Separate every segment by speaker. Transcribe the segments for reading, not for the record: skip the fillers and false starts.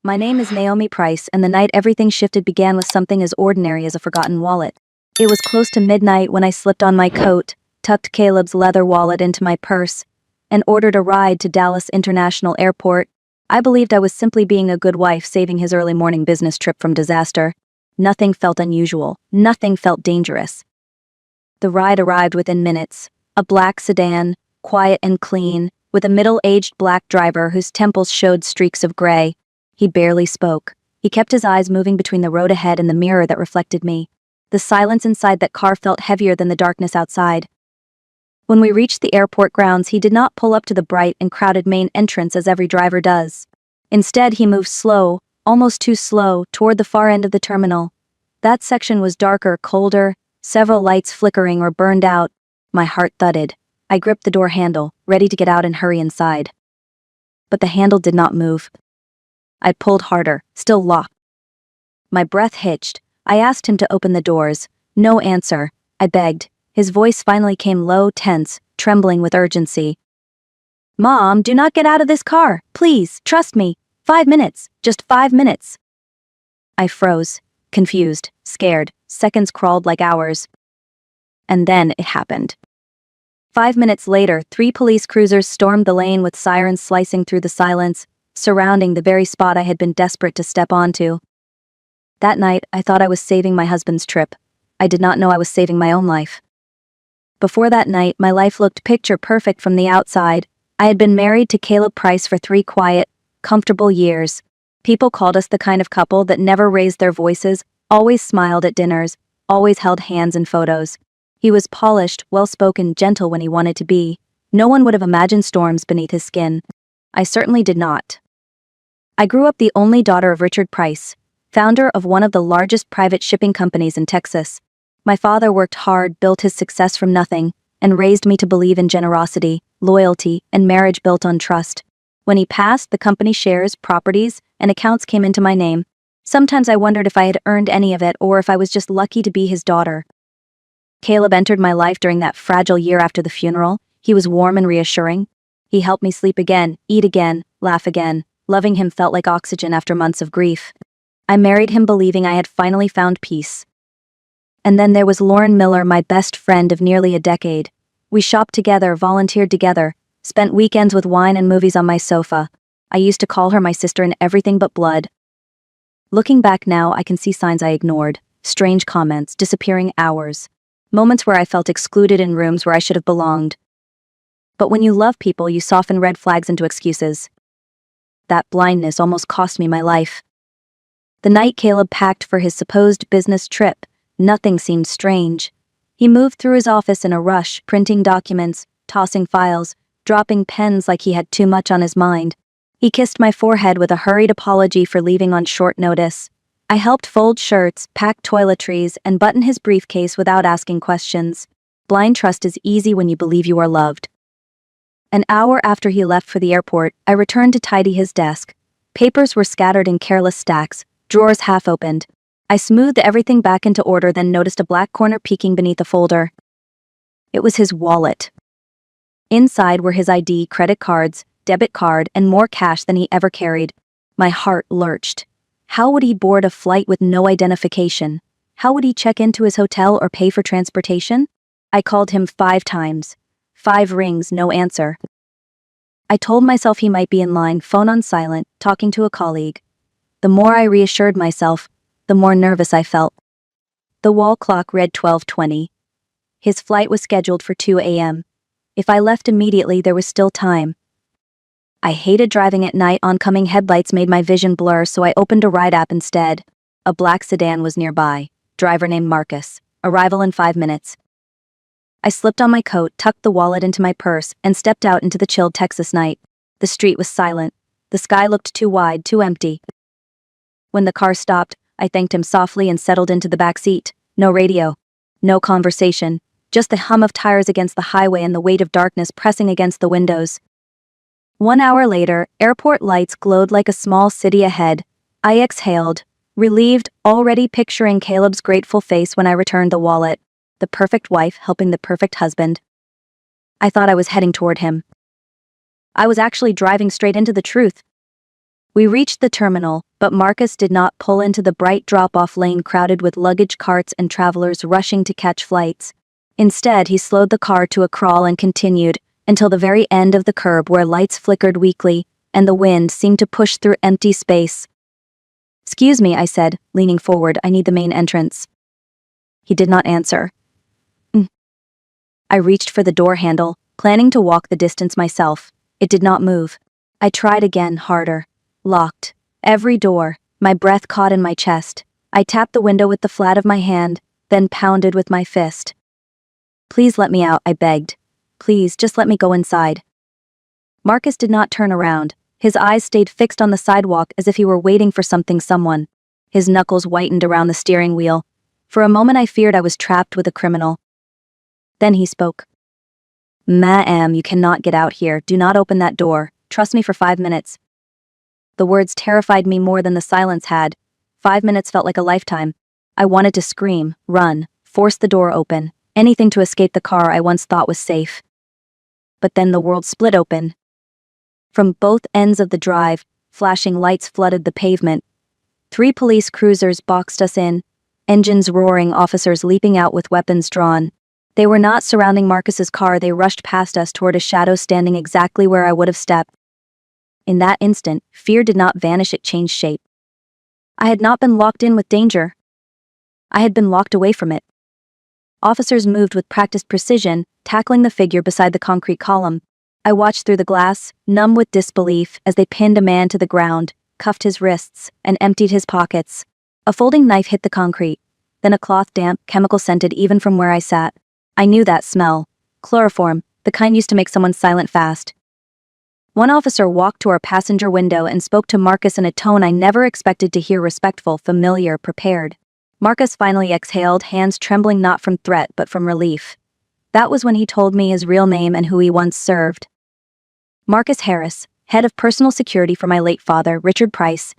Speaker 1: My name is Naomi Price, and the night everything shifted began with something as ordinary as a forgotten wallet. It was close to midnight when I slipped on my coat, tucked Caleb's leather wallet into my purse, and ordered a ride to Dallas International Airport. I believed I was simply being a good wife, saving his early morning business trip from disaster. Nothing felt unusual. Nothing felt dangerous. The ride arrived within minutes. A black sedan, quiet and clean, with a middle-aged black driver whose temples showed streaks of gray. He barely spoke. He kept his eyes moving between the road ahead and the mirror that reflected me. The silence inside that car felt heavier than the darkness outside. When we reached the airport grounds, he did not pull up to the bright and crowded main entrance as every driver does. Instead, he moved slow, almost too slow, toward the far end of the terminal. That section was darker, colder, several lights flickering or burned out. My heart thudded. I gripped the door handle, ready to get out and hurry inside. But the handle did not move. I pulled harder, still locked. My breath hitched. I asked him to open the doors. No answer. I begged. His voice finally came low, tense, trembling with urgency. "Mom, do not get out of this car. Please, trust me. 5 minutes. Just 5 minutes." I froze, confused, scared. Seconds crawled like hours. And then it happened. 5 minutes later, 3 police cruisers stormed the lane with sirens slicing through the silence, surrounding the very spot I had been desperate to step onto. That night, I thought I was saving my husband's trip. I did not know I was saving my own life. Before that night, my life looked picture perfect from the outside. I had been married to Caleb Price for 3 quiet, comfortable years. People called us the kind of couple that never raised their voices, always smiled at dinners, always held hands in photos. He was polished, well-spoken, gentle when he wanted to be. No one would have imagined storms beneath his skin. I certainly did not. I grew up the only daughter of Richard Price, founder of one of the largest private shipping companies in Texas. My father worked hard, built his success from nothing, and raised me to believe in generosity, loyalty, and marriage built on trust. When he passed, the company shares, properties, and accounts came into my name. Sometimes I wondered if I had earned any of it or if I was just lucky to be his daughter. Caleb entered my life during that fragile year after the funeral. He was warm and reassuring. He helped me sleep again, eat again, laugh again. Loving him felt like oxygen after months of grief. I married him believing I had finally found peace. And then there was Lauren Miller, my best friend of nearly a decade. We shopped together, volunteered together, spent weekends with wine and movies on my sofa. I used to call her my sister in everything but blood. Looking back now, I can see signs I ignored. Strange comments, disappearing hours. Moments where I felt excluded in rooms where I should have belonged. But when you love people, you soften red flags into excuses. That blindness almost cost me my life. The night Caleb packed for his supposed business trip, nothing seemed strange. He moved through his office in a rush, printing documents, tossing files, dropping pens like he had too much on his mind. He kissed my forehead with a hurried apology for leaving on short notice. I helped fold shirts, pack toiletries, and button his briefcase without asking questions. Blind trust is easy when you believe you are loved. An hour after he left for the airport, I returned to tidy his desk. Papers were scattered in careless stacks, drawers half opened. I smoothed everything back into order, then noticed a black corner peeking beneath a folder. It was his wallet. Inside were his ID, credit cards, debit card, and more cash than he ever carried. My heart lurched. How would he board a flight with no identification? How would he check into his hotel or pay for transportation? I called him 5 times. 5 rings, no answer. I told myself he might be in line, phone on silent, talking to a colleague. The more I reassured myself, the more nervous I felt. The wall clock read 12:20. His flight was scheduled for 2 a.m. If I left immediately, there was still time. I hated driving at night. Oncoming headlights made my vision blur, so I opened a ride app instead. A black sedan was nearby. Driver named Marcus. Arrival in 5 minutes. I slipped on my coat, tucked the wallet into my purse, and stepped out into the chilled Texas night. The street was silent. The sky looked too wide, too empty. When the car stopped, I thanked him softly and settled into the back seat. No radio. No conversation. Just the hum of tires against the highway and the weight of darkness pressing against the windows. 1 hour later, airport lights glowed like a small city ahead. I exhaled, relieved, already picturing Caleb's grateful face when I returned the wallet. The perfect wife helping the perfect husband. I thought I was heading toward him. I was actually driving straight into the truth. We reached the terminal, But Marcus did not pull into the bright drop-off lane crowded with luggage carts and travelers rushing to catch flights. Instead, he slowed the car to a crawl and continued, until the very end of the curb where lights flickered weakly, and the wind seemed to push through empty space. "Excuse me," I said, leaning forward, "I need the main entrance." He did not answer. I reached for the door handle, planning to walk the distance myself. It did not move. I tried again, harder. Locked. Every door. My breath caught in my chest. I tapped the window with the flat of my hand, then pounded with my fist. "Please let me out," I begged. "Please, just let me go inside." Marcus did not turn around. His eyes stayed fixed on the sidewalk as if he were waiting for someone. His knuckles whitened around the steering wheel. For a moment I feared I was trapped with a criminal. Then he spoke. "Ma'am, you cannot get out here. Do not open that door. Trust me for 5 minutes." The words terrified me more than the silence had. 5 minutes felt like a lifetime. I wanted to scream, run, force the door open, anything to escape the car I once thought was safe. But then the world split open. From both ends of the drive, flashing lights flooded the pavement. 3 police cruisers boxed us in, engines roaring, officers leaping out with weapons drawn. They were not surrounding Marcus's car, they rushed past us toward a shadow standing exactly where I would have stepped. In that instant, fear did not vanish, it changed shape. I had not been locked in with danger. I had been locked away from it. Officers moved with practiced precision, tackling the figure beside the concrete column. I watched through the glass, numb with disbelief, as they pinned a man to the ground, cuffed his wrists, and emptied his pockets. A folding knife hit the concrete, then a cloth damp, chemical-scented even from where I sat. I knew that smell. Chloroform, the kind used to make someone silent fast. One officer walked to our passenger window and spoke to Marcus in a tone I never expected to hear, respectful, familiar, prepared. Marcus finally exhaled, hands trembling not from threat but from relief. That was when he told me his real name and who he once served. Marcus Harris, head of personal security for my late father, Richard Price.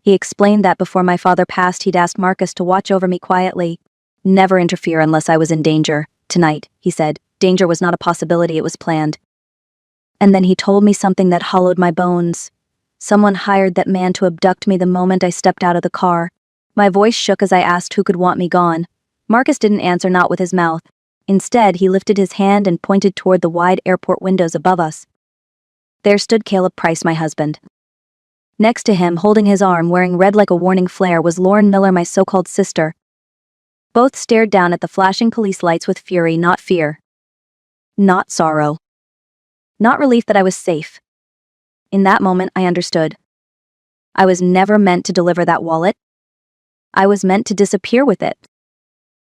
Speaker 1: He explained that before my father passed, he'd asked Marcus to watch over me quietly. Never interfere unless I was in danger. Tonight, he said, danger was not a possibility, it was planned. And then he told me something that hollowed my bones. Someone hired that man to abduct me the moment I stepped out of the car. My voice shook as I asked who could want me gone. Marcus didn't answer, not with his mouth. Instead, he lifted his hand and pointed toward the wide airport windows above us. There stood Caleb Price, my husband. Next to him, holding his arm, wearing red like a warning flare, was Lauren Miller, my so-called sister. Both stared down at the flashing police lights with fury, not fear. Not sorrow. Not relief that I was safe. In that moment, I understood. I was never meant to deliver that wallet. I was meant to disappear with it.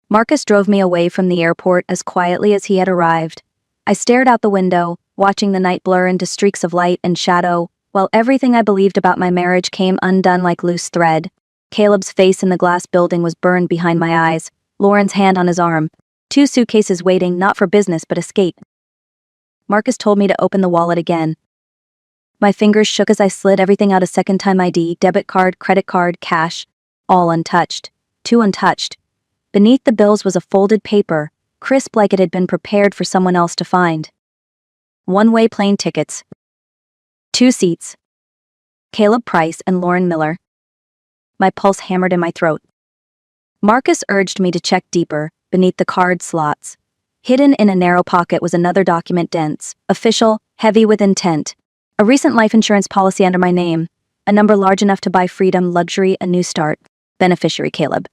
Speaker 1: Marcus drove me away from the airport as quietly as he had arrived. I stared out the window, watching the night blur into streaks of light and shadow, while everything I believed about my marriage came undone like loose thread. Caleb's face in the glass building was burned behind my eyes, Lauren's hand on his arm. 2 suitcases waiting, not for business but escape. Marcus told me to open the wallet again. My fingers shook as I slid everything out: a second-time ID, debit card, credit card, cash, all untouched. 2 untouched. Beneath the bills was a folded paper, crisp like it had been prepared for someone else to find. One-way plane tickets. 2 seats. Caleb Price and Lauren Miller. My pulse hammered in my throat. Marcus urged me to check deeper, beneath the card slots. Hidden in a narrow pocket was another document, dense, official, heavy with intent. A recent life insurance policy under my name. A number large enough to buy freedom, luxury, a new start. Beneficiary Caleb.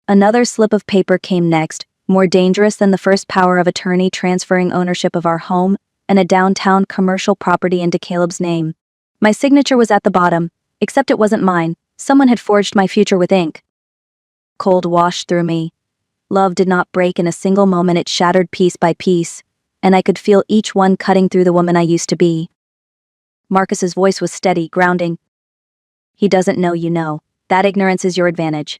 Speaker 1: Another slip of paper came next, more dangerous than the first: power of attorney transferring ownership of our home and a downtown commercial property into Caleb's name. My signature was at the bottom, except it wasn't mine. Someone had forged my future with ink. Cold washed through me. Love did not break in a single moment, it shattered piece by piece, and I could feel each one cutting through the woman I used to be. Marcus's voice was steady, grounding. He doesn't know you know. That ignorance is your advantage.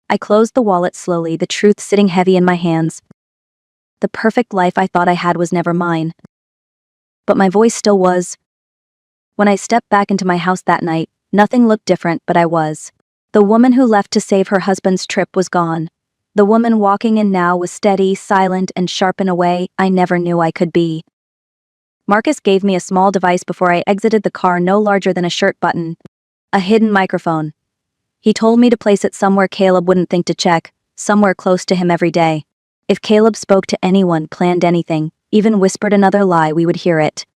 Speaker 1: I closed the wallet slowly, the truth sitting heavy in my hands. The perfect life I thought I had was never mine. But my voice still was. When I stepped back into my house that night, nothing looked different, but I was. The woman who left to save her husband's trip was gone. The woman walking in now was steady, silent, and sharp in a way I never knew I could be. Marcus gave me a small device before I exited the car, no larger than a shirt button. A hidden microphone. He told me to place it somewhere Caleb wouldn't think to check, somewhere close to him every day. If Caleb spoke to anyone, planned anything, even whispered another lie, we would hear it.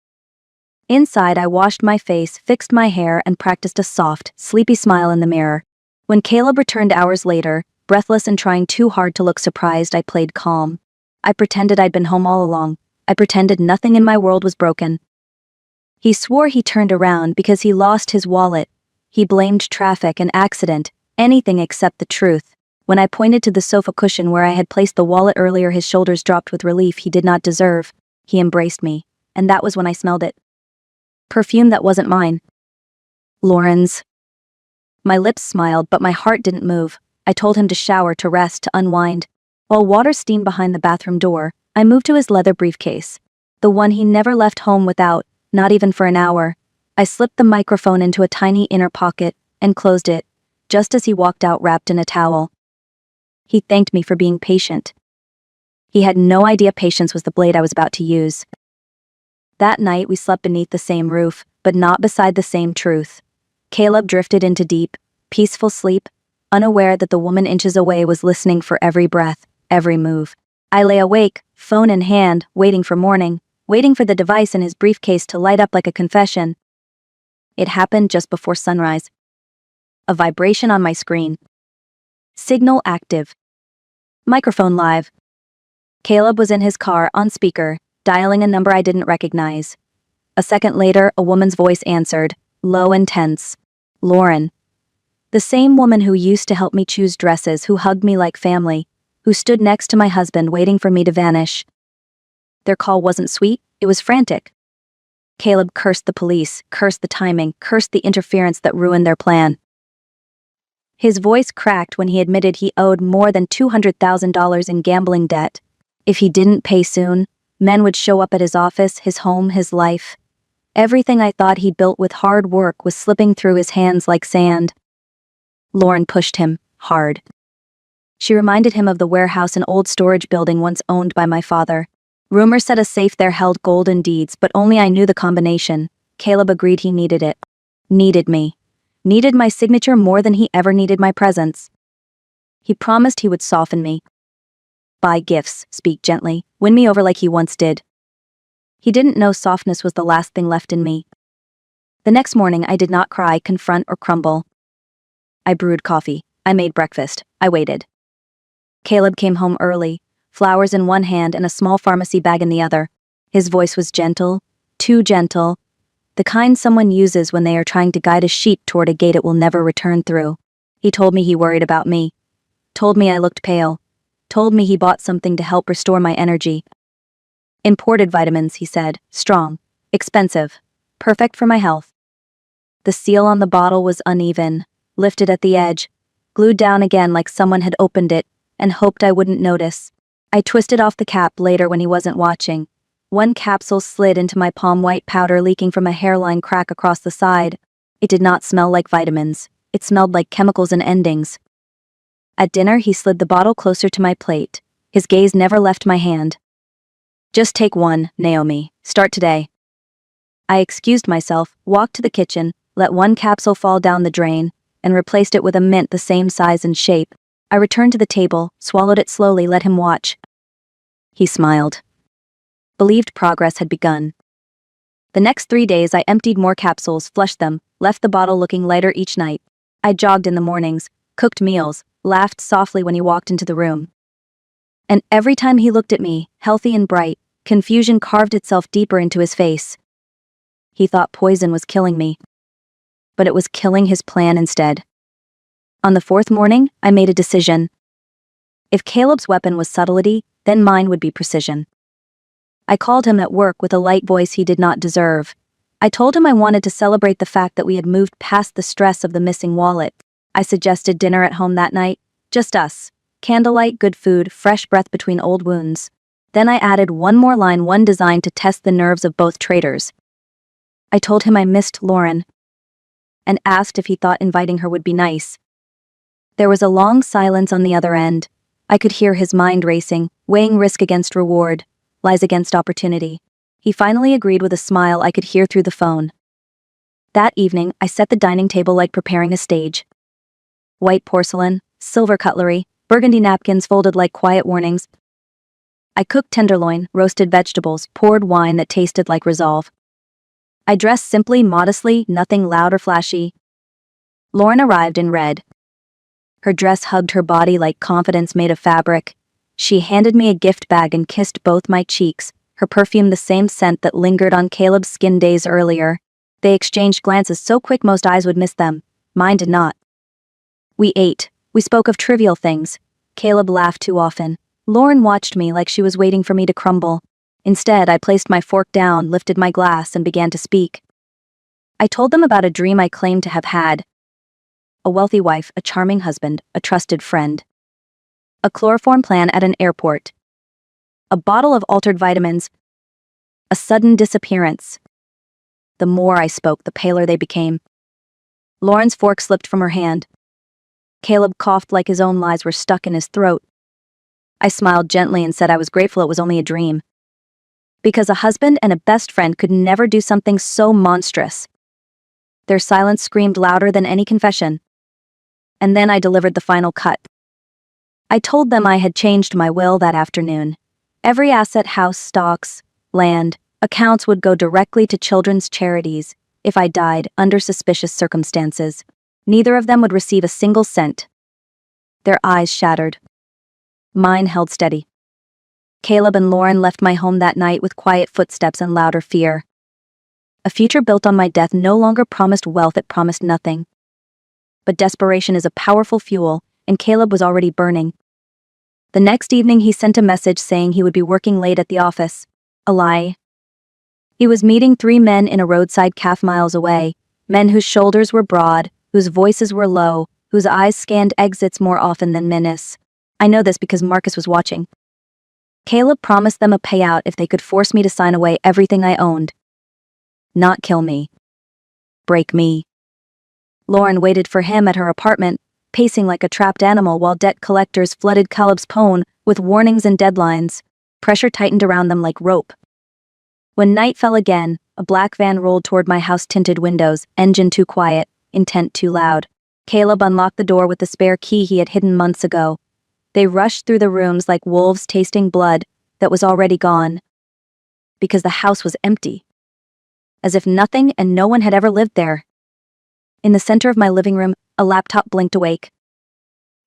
Speaker 1: Inside, I washed my face, fixed my hair, and practiced a soft, sleepy smile in the mirror. When Caleb returned hours later, breathless and trying too hard to look surprised, I played calm. I pretended I'd been home all along. I pretended nothing in my world was broken. He swore he turned around because he lost his wallet. He blamed traffic, an accident, anything except the truth. When I pointed to the sofa cushion where I had placed the wallet earlier, his shoulders dropped with relief he did not deserve. He embraced me, and that was when I smelled it. Perfume that wasn't mine. Lauren's. My lips smiled, but my heart didn't move. I told him to shower, to rest, to unwind. While water steamed behind the bathroom door, I moved to his leather briefcase. The one he never left home without, not even for an hour. I slipped the microphone into a tiny inner pocket and closed it, just as he walked out wrapped in a towel. He thanked me for being patient. He had no idea patience was the blade I was about to use. That night we slept beneath the same roof, but not beside the same truth. Caleb drifted into deep, peaceful sleep, unaware that the woman inches away was listening for every breath, every move. I lay awake, phone in hand, waiting for morning, waiting for the device in his briefcase to light up like a confession. It happened just before sunrise. A vibration on my screen. Signal active. Microphone live. Caleb was in his car, on speaker, dialing a number I didn't recognize. A second later, a woman's voice answered, low and tense. Lauren. The same woman who used to help me choose dresses, who hugged me like family, who stood next to my husband waiting for me to vanish. Their call wasn't sweet, it was frantic. Caleb cursed the police, cursed the timing, cursed the interference that ruined their plan. His voice cracked when he admitted he owed more than $200,000 in gambling debt. If he didn't pay soon, men would show up at his office, his home, his life. Everything I thought he built with hard work was slipping through his hands like sand. Lauren pushed him, hard. She reminded him of the warehouse, an old storage building once owned by my father. Rumors said a safe there held gold and deeds, but only I knew the combination. Caleb agreed he needed it. Needed me. Needed my signature more than he ever needed my presence. He promised he would soften me. Buy gifts, speak gently, win me over like he once did. He didn't know softness was the last thing left in me. The next morning I did not cry, confront, or crumble. I brewed coffee. I made breakfast. I waited. Caleb came home early, flowers in one hand and a small pharmacy bag in the other. His voice was gentle, too gentle, the kind someone uses when they are trying to guide a sheep toward a gate it will never return through. He told me he worried about me. Told me I looked pale. Told me he bought something to help restore my energy. Imported vitamins, he said, strong, expensive, perfect for my health. The seal on the bottle was uneven, lifted at the edge, glued down again like someone had opened it and hoped I wouldn't notice. I twisted off the cap later when he wasn't watching. One capsule slid into my palm, white powder leaking from a hairline crack across the side. It did not smell like vitamins. It smelled like chemicals and endings. At dinner, he slid the bottle closer to my plate. His gaze never left my hand. Just take one, Naomi. Start today. I excused myself, walked to the kitchen, let one capsule fall down the drain, and replaced it with a mint the same size and shape. I returned to the table, swallowed it slowly, let him watch. He smiled. Believed progress had begun. The next 3 days I emptied more capsules, flushed them, left the bottle looking lighter each night. I jogged in the mornings, cooked meals, laughed softly when he walked into the room. And every time he looked at me, healthy and bright, confusion carved itself deeper into his face. He thought poison was killing me. But it was killing his plan instead. On the 4th morning, I made a decision. If Caleb's weapon was subtlety, then mine would be precision. I called him at work with a light voice he did not deserve. I told him I wanted to celebrate the fact that we had moved past the stress of the missing wallet. I suggested dinner at home that night. Just us. Candlelight, good food, fresh breath between old wounds. Then I added one more line, one designed to test the nerves of both traitors. I told him I missed Lauren, and asked if he thought inviting her would be nice. There was a long silence on the other end. I could hear his mind racing, weighing risk against reward, lies against opportunity. He finally agreed with a smile I could hear through the phone. That evening, I set the dining table like preparing a stage. White porcelain, silver cutlery, burgundy napkins folded like quiet warnings. I cooked tenderloin, roasted vegetables, poured wine that tasted like resolve. I dressed simply, modestly, nothing loud or flashy. Lauren arrived in red. Her dress hugged her body like confidence made of fabric. She handed me a gift bag and kissed both my cheeks, her perfume the same scent that lingered on Caleb's skin days earlier. They exchanged glances so quick most eyes would miss them. Mine did not. We ate. We spoke of trivial things. Caleb laughed too often. Lauren watched me like she was waiting for me to crumble. Instead, I placed my fork down, lifted my glass, and began to speak. I told them about a dream I claimed to have had. A wealthy wife, a charming husband, a trusted friend. A chloroform plan at an airport. A bottle of altered vitamins. A sudden disappearance. The more I spoke, the paler they became. Lauren's fork slipped from her hand. Caleb coughed like his own lies were stuck in his throat. I smiled gently and said I was grateful it was only a dream. Because a husband and a best friend could never do something so monstrous. Their silence screamed louder than any confession. And then I delivered the final cut. I told them I had changed my will that afternoon. Every asset, house, stocks, land, accounts would go directly to children's charities if I died under suspicious circumstances. Neither of them would receive a single cent. Their eyes shattered. Mine held steady. Caleb and Lauren left my home that night with quiet footsteps and louder fear. A future built on my death no longer promised wealth, it promised nothing. But desperation is a powerful fuel, and Caleb was already burning. The next evening he sent a message saying he would be working late at the office. A lie. He was meeting 3 men in a roadside cafe miles away, men whose shoulders were broad, whose voices were low, whose eyes scanned exits more often than menace. I know this because Marcus was watching. Caleb promised them a payout if they could force me to sign away everything I owned. Not kill me. Break me. Lauren waited for him at her apartment, pacing like a trapped animal while debt collectors flooded Caleb's phone with warnings and deadlines. Pressure tightened around them like rope. When night fell again, a black van rolled toward my house-tinted windows, engine too quiet, intent too loud. Caleb unlocked the door with the spare key he had hidden months ago. They rushed through the rooms like wolves tasting blood that was already gone. Because the house was empty. As if nothing and no one had ever lived there. In the center of my living room, a laptop blinked awake.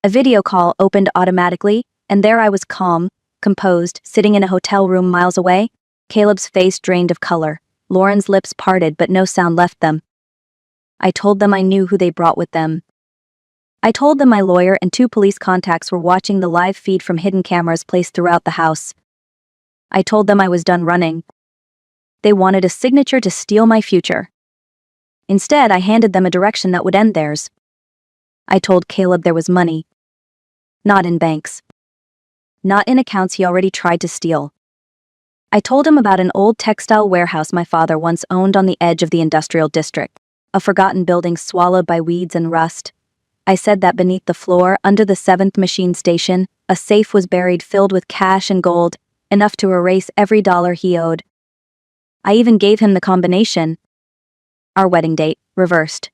Speaker 1: A video call opened automatically, and there I was calm, composed, sitting in a hotel room miles away. Caleb's face drained of color. Lauren's lips parted, but no sound left them. I told them I knew who they brought with them. I told them my lawyer and 2 police contacts were watching the live feed from hidden cameras placed throughout the house. I told them I was done running. They wanted a signature to steal my future. Instead, I handed them a direction that would end theirs. I told Caleb there was money. Not in banks. Not in accounts he already tried to steal. I told him about an old textile warehouse my father once owned on the edge of the industrial district, a forgotten building swallowed by weeds and rust. I said that beneath the floor, under the 7th machine station, a safe was buried filled with cash and gold, enough to erase every dollar he owed. I even gave him the combination. Our wedding date, reversed.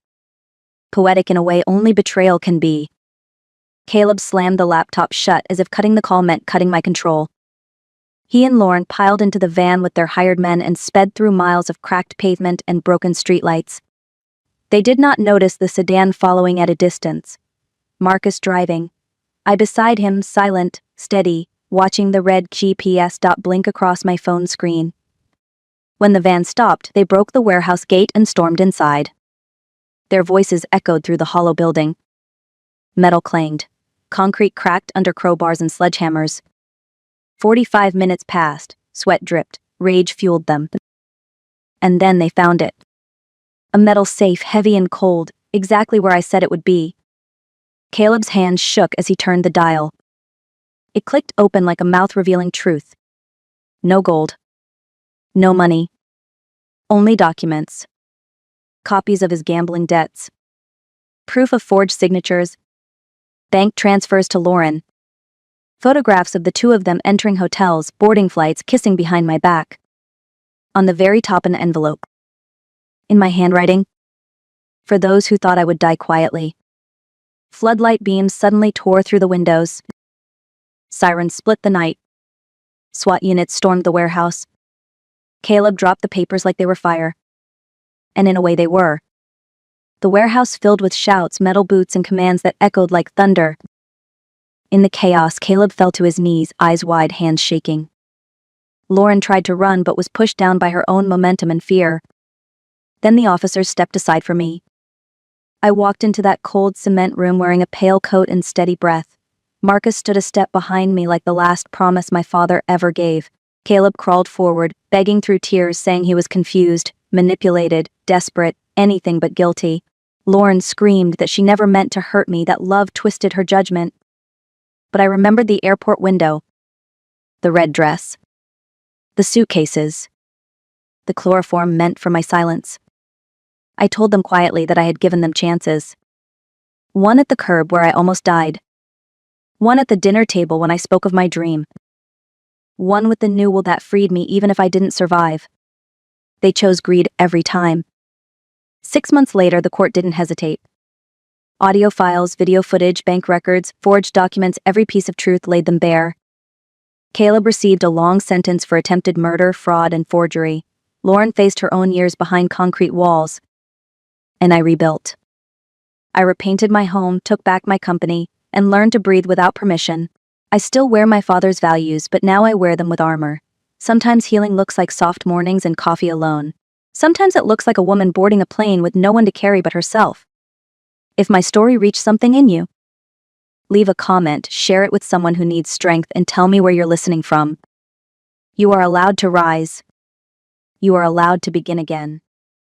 Speaker 1: Poetic in a way only betrayal can be. Caleb slammed the laptop shut as if cutting the call meant cutting my control. He and Lauren piled into the van with their hired men and sped through miles of cracked pavement and broken streetlights. They did not notice the sedan following at a distance. Marcus driving. I beside him, silent, steady, watching the red GPS dot blink across my phone screen. When the van stopped, they broke the warehouse gate and stormed inside. Their voices echoed through the hollow building. Metal clanged. Concrete cracked under crowbars and sledgehammers. 45 minutes passed, sweat dripped, rage fueled them. And then they found it. A metal safe, heavy and cold, exactly where I said it would be. Caleb's hand shook as he turned the dial. It clicked open like a mouth revealing truth. No gold. No money. Only documents. Copies of his gambling debts. Proof of forged signatures. Bank transfers to Lauren. Photographs of the 2 of them entering hotels, boarding flights, kissing behind my back. On the very top an envelope. In my handwriting, for those who thought I would die quietly. Floodlight beams suddenly tore through the windows. Sirens split the night. SWAT units stormed the warehouse. Caleb dropped the papers like they were fire. And in a way they were. The warehouse filled with shouts, metal boots, and commands that echoed like thunder. In the chaos, Caleb fell to his knees, eyes wide, hands shaking. Lauren tried to run but was pushed down by her own momentum and fear. Then the officers stepped aside for me. I walked into that cold cement room wearing a pale coat and steady breath. Marcus stood a step behind me like the last promise my father ever gave. Caleb crawled forward, begging through tears, saying he was confused, manipulated, desperate, anything but guilty. Lauren screamed that she never meant to hurt me, that love twisted her judgment. But I remembered the airport window, the red dress, the suitcases, the chloroform meant for my silence. I told them quietly that I had given them chances. One at the curb where I almost died. One at the dinner table when I spoke of my dream. One with the newel that freed me even if I didn't survive. They chose greed every time. 6 months later, the court didn't hesitate. Audio files, video footage, bank records, forged documents, every piece of truth laid them bare. Caleb received a long sentence for attempted murder, fraud, and forgery. Lauren faced her own years behind concrete walls. And I rebuilt. I repainted my home, took back my company, and learned to breathe without permission. I still wear my father's values, but now I wear them with armor. Sometimes healing looks like soft mornings and coffee alone. Sometimes it looks like a woman boarding a plane with no one to carry but herself. If my story reached something in you, leave a comment, share it with someone who needs strength, and tell me where you're listening from. You are allowed to rise. You are allowed to begin again.